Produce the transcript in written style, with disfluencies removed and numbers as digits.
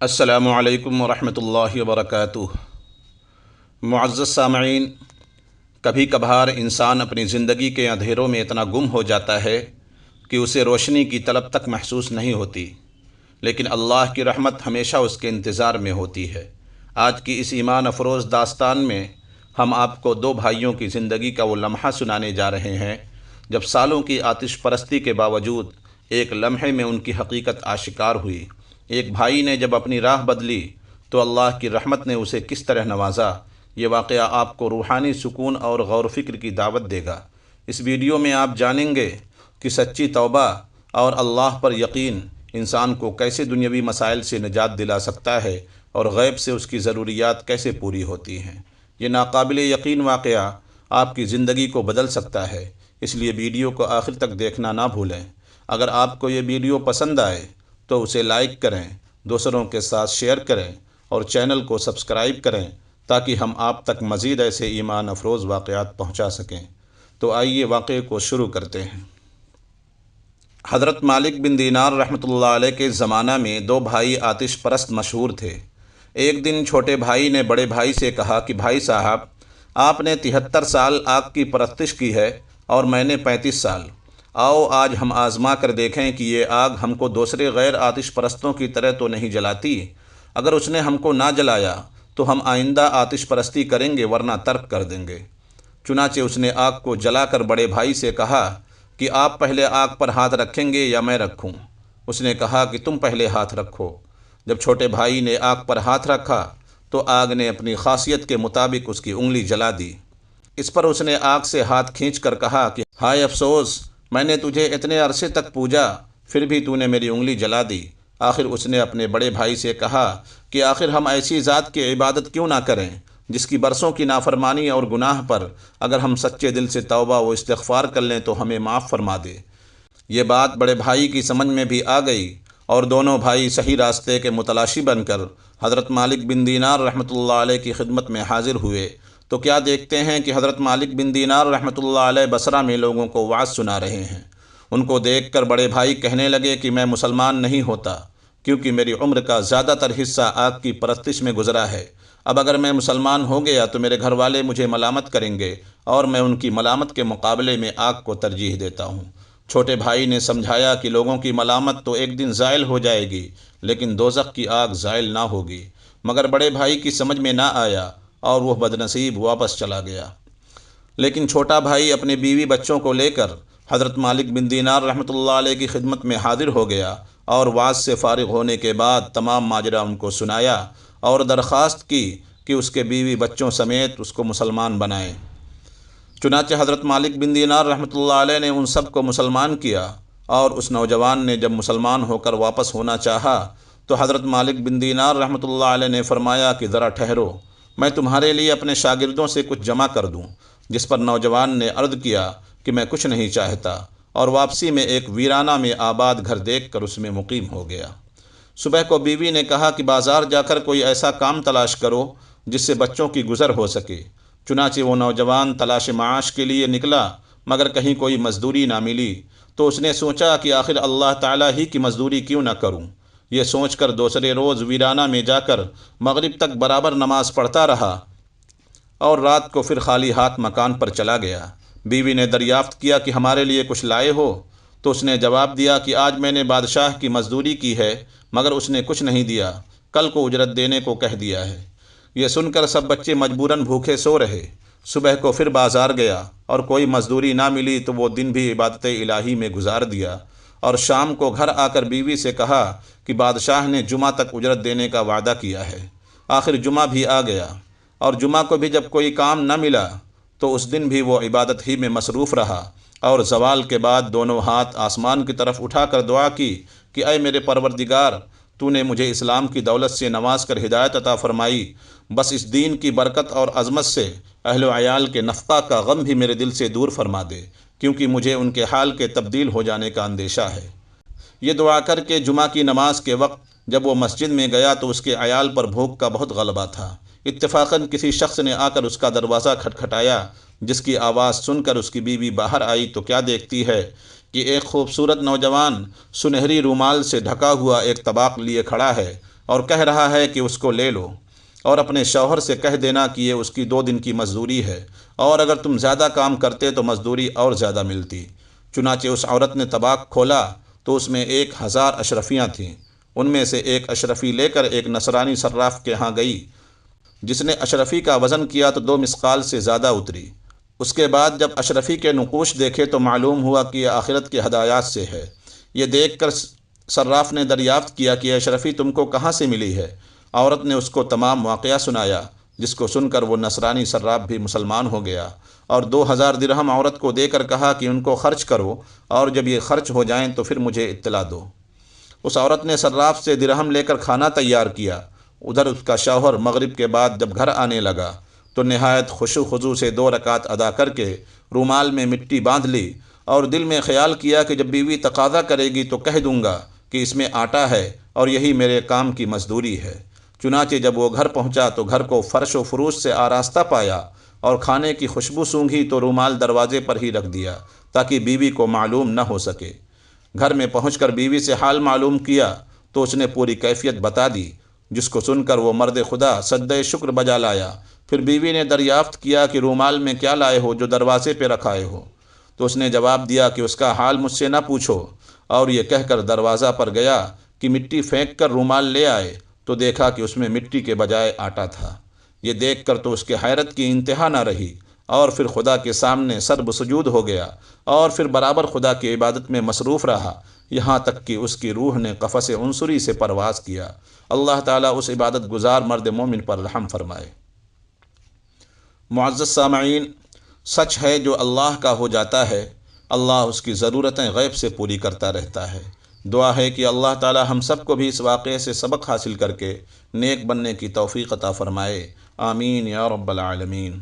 السلام علیکم ورحمۃ اللہ وبرکاتہ۔ معزز سامعین، کبھی کبھار انسان اپنی زندگی کے اندھیروں میں اتنا گم ہو جاتا ہے کہ اسے روشنی کی طلب تک محسوس نہیں ہوتی، لیکن اللہ کی رحمت ہمیشہ اس کے انتظار میں ہوتی ہے۔ آج کی اس ایمان افروز داستان میں ہم آپ کو دو بھائیوں کی زندگی کا وہ لمحہ سنانے جا رہے ہیں جب سالوں کی آتش پرستی کے باوجود ایک لمحے میں ان کی حقیقت آشکار ہوئی۔ ایک بھائی نے جب اپنی راہ بدلی تو اللہ کی رحمت نے اسے کس طرح نوازا، یہ واقعہ آپ کو روحانی سکون اور غور و فکر کی دعوت دے گا۔ اس ویڈیو میں آپ جانیں گے کہ سچی توبہ اور اللہ پر یقین انسان کو کیسے دنیاوی مسائل سے نجات دلا سکتا ہے اور غیب سے اس کی ضروریات کیسے پوری ہوتی ہیں۔ یہ ناقابل یقین واقعہ آپ کی زندگی کو بدل سکتا ہے، اس لیے ویڈیو کو آخر تک دیکھنا نہ بھولیں۔ اگر آپ کو یہ ویڈیو پسند آئے تو اسے لائک کریں، دوسروں کے ساتھ شیئر کریں اور چینل کو سبسکرائب کریں تاکہ ہم آپ تک مزید ایسے ایمان افروز واقعات پہنچا سکیں۔ تو آئیے واقعے کو شروع کرتے ہیں۔ حضرت مالک بن دینار رحمۃ اللہ علیہ کے زمانہ میں دو بھائی آتش پرست مشہور تھے۔ ایک دن چھوٹے بھائی نے بڑے بھائی سے کہا کہ بھائی صاحب، آپ نے 73 سال آگ کی پرستش کی ہے اور میں نے 35 سال۔ آؤ آج ہم آزما کر دیکھیں کہ یہ آگ ہم کو دوسرے غیر آتش پرستوں کی طرح تو نہیں جلاتی۔ اگر اس نے ہم کو نہ جلایا تو ہم آئندہ آتش پرستی کریں گے، ورنہ ترک کر دیں گے۔ چنانچہ اس نے آگ کو جلا کر بڑے بھائی سے کہا کہ آپ پہلے آگ پر ہاتھ رکھیں گے یا میں رکھوں؟ اس نے کہا کہ تم پہلے ہاتھ رکھو۔ جب چھوٹے بھائی نے آگ پر ہاتھ رکھا تو آگ نے اپنی خاصیت کے مطابق اس کی انگلی جلا دی۔ اس پر اس نے آگ سے ہاتھ کھینچ کر کہا کہ ہائے افسوس، میں نے تجھے اتنے عرصے تک پوجا، پھر بھی تو نے میری انگلی جلا دی۔ آخر اس نے اپنے بڑے بھائی سے کہا کہ آخر ہم ایسی ذات کی عبادت کیوں نہ کریں جس کی برسوں کی نافرمانی اور گناہ پر اگر ہم سچے دل سے توبہ و استغفار کر لیں تو ہمیں معاف فرما دے۔ یہ بات بڑے بھائی کی سمجھ میں بھی آ گئی اور دونوں بھائی صحیح راستے کے متلاشی بن کر حضرت مالک بن دینار رحمۃ اللہ علیہ کی خدمت میں حاضر ہوئے۔ تو کیا دیکھتے ہیں کہ حضرت مالک بن دینار رحمۃ اللہ علیہ بصرہ میں لوگوں کو وعظ سنا رہے ہیں۔ ان کو دیکھ کر بڑے بھائی کہنے لگے کہ میں مسلمان نہیں ہوتا، کیونکہ میری عمر کا زیادہ تر حصہ آگ کی پرستش میں گزرا ہے۔ اب اگر میں مسلمان ہو گیا تو میرے گھر والے مجھے ملامت کریں گے اور میں ان کی ملامت کے مقابلے میں آگ کو ترجیح دیتا ہوں۔ چھوٹے بھائی نے سمجھایا کہ لوگوں کی ملامت تو ایک دن زائل ہو جائے گی، لیکن دوزخ کی آگ زائل نہ ہوگی۔ مگر بڑے بھائی کی سمجھ میں نہ آیا اور وہ بدنصیب واپس چلا گیا۔ لیکن چھوٹا بھائی اپنے بیوی بچوں کو لے کر حضرت مالک بن دینار رحمۃ اللہ علیہ کی خدمت میں حاضر ہو گیا اور وعظ سے فارغ ہونے کے بعد تمام ماجرا ان کو سنایا اور درخواست کی کہ اس کے بیوی بچوں سمیت اس کو مسلمان بنائیں۔ چنانچہ حضرت مالک بن دینار رحمۃ اللہ علیہ نے ان سب کو مسلمان کیا، اور اس نوجوان نے جب مسلمان ہو کر واپس ہونا چاہا تو حضرت مالک بن دینار رحمۃ اللہ علیہ نے فرمایا کہ ذرا ٹھہرو، میں تمہارے لیے اپنے شاگردوں سے کچھ جمع کر دوں۔ جس پر نوجوان نے عرض کیا کہ میں کچھ نہیں چاہتا، اور واپسی میں ایک ویرانہ میں آباد گھر دیکھ کر اس میں مقیم ہو گیا۔ صبح کو بیوی نے کہا کہ بازار جا کر کوئی ایسا کام تلاش کرو جس سے بچوں کی گزر ہو سکے۔ چنانچہ وہ نوجوان تلاش معاش کے لیے نکلا، مگر کہیں کوئی مزدوری نہ ملی۔ تو اس نے سوچا کہ آخر اللہ تعالیٰ ہی کی مزدوری کیوں نہ کروں۔ یہ سوچ کر دوسرے روز ویرانہ میں جا کر مغرب تک برابر نماز پڑھتا رہا اور رات کو پھر خالی ہاتھ مکان پر چلا گیا۔ بیوی نے دریافت کیا کہ ہمارے لیے کچھ لائے ہو؟ تو اس نے جواب دیا کہ آج میں نے بادشاہ کی مزدوری کی ہے، مگر اس نے کچھ نہیں دیا، کل کو اجرت دینے کو کہہ دیا ہے۔ یہ سن کر سب بچے مجبوراً بھوکے سو رہے۔ صبح کو پھر بازار گیا اور کوئی مزدوری نہ ملی تو وہ دن بھی عبادت الہی میں گزار دیا، اور شام کو گھر آ کر بیوی سے کہا کہ بادشاہ نے جمعہ تک اجرت دینے کا وعدہ کیا ہے۔ آخر جمعہ بھی آ گیا، اور جمعہ کو بھی جب کوئی کام نہ ملا تو اس دن بھی وہ عبادت ہی میں مصروف رہا، اور زوال کے بعد دونوں ہاتھ آسمان کی طرف اٹھا کر دعا کی کہ اے میرے پروردگار، تو نے مجھے اسلام کی دولت سے نواز کر ہدایت عطا فرمائی، بس اس دین کی برکت اور عظمت سے اہل و عیال کے نفقہ کا غم بھی میرے دل سے دور فرما دے، کیونکہ مجھے ان کے حال کے تبدیل ہو جانے کا اندیشہ ہے۔ یہ دعا کر کے جمعہ کی نماز کے وقت جب وہ مسجد میں گیا تو اس کے عیال پر بھوک کا بہت غلبہ تھا۔ اتفاقاً کسی شخص نے آ کر اس کا دروازہ کھٹکھٹایا، جس کی آواز سن کر اس کی بیوی باہر آئی تو کیا دیکھتی ہے کہ ایک خوبصورت نوجوان سنہری رومال سے ڈھکا ہوا ایک طباق لیے کھڑا ہے، اور کہہ رہا ہے کہ اس کو لے لو، اور اپنے شوہر سے کہہ دینا کہ یہ اس کی 2 دن کی مزدوری ہے، اور اگر تم زیادہ کام کرتے تو مزدوری اور زیادہ ملتی۔ چنانچہ اس عورت نے طباق کھولا تو اس میں 1000 اشرفیاں تھیں۔ ان میں سے ایک اشرفی لے کر ایک نصرانی صراف کے ہاں گئی، جس نے اشرفی کا وزن کیا تو 2 مثقال سے زیادہ اتری۔ اس کے بعد جب اشرفی کے نقوش دیکھے تو معلوم ہوا کہ یہ آخرت کے ہدایات سے ہے۔ یہ دیکھ کر صراف نے دریافت کیا کہ اشرفی تم کو کہاں سے ملی ہے؟ عورت نے اس کو تمام واقعہ سنایا، جس کو سن کر وہ نصرانی صراف بھی مسلمان ہو گیا، اور 2000 درہم عورت کو دے کر کہا کہ ان کو خرچ کرو، اور جب یہ خرچ ہو جائیں تو پھر مجھے اطلاع دو۔ اس عورت نے صراف سے درہم لے کر کھانا تیار کیا۔ ادھر اس کا شوہر مغرب کے بعد جب گھر آنے لگا تو نہایت خشوع و خضوع سے 2 رکعت ادا کر کے رومال میں مٹی باندھ لی، اور دل میں خیال کیا کہ جب بیوی تقاضا کرے گی تو کہہ دوں گا کہ اس میں آٹا ہے اور یہی میرے کام کی مزدوری ہے۔ چنانچہ جب وہ گھر پہنچا تو گھر کو فرش و فروش سے آراستہ پایا، اور کھانے کی خوشبو سونگھی تو رومال دروازے پر ہی رکھ دیا تاکہ بیوی کو معلوم نہ ہو سکے۔ گھر میں پہنچ کر بیوی سے حال معلوم کیا تو اس نے پوری کیفیت بتا دی، جس کو سن کر وہ مرد خدا سجدہ شکر بجا لایا۔ پھر بیوی نے دریافت کیا کہ رومال میں کیا لائے ہو جو دروازے پہ رکھائے ہو؟ تو اس نے جواب دیا کہ اس کا حال مجھ سے نہ پوچھو، اور یہ کہہ کر دروازہ پر گیا کہ مٹی پھینک کر رومال لے آئے تو دیکھا کہ اس میں مٹی کے بجائے آٹا تھا۔ یہ دیکھ کر تو اس کے حیرت کی انتہا نہ رہی، اور پھر خدا کے سامنے سر بسجود ہو گیا، اور پھر برابر خدا کی عبادت میں مصروف رہا، یہاں تک کہ اس کی روح نے قفس عنصری سے پرواز کیا۔ اللہ تعالیٰ اس عبادت گزار مرد مومن پر رحم فرمائے۔ معزز سامعین، سچ ہے جو اللہ کا ہو جاتا ہے، اللہ اس کی ضرورتیں غیب سے پوری کرتا رہتا ہے۔ دعا ہے کہ اللہ تعالی ہم سب کو بھی اس واقعے سے سبق حاصل کر کے نیک بننے کی توفیق عطا فرمائے۔ آمین یا رب العالمین۔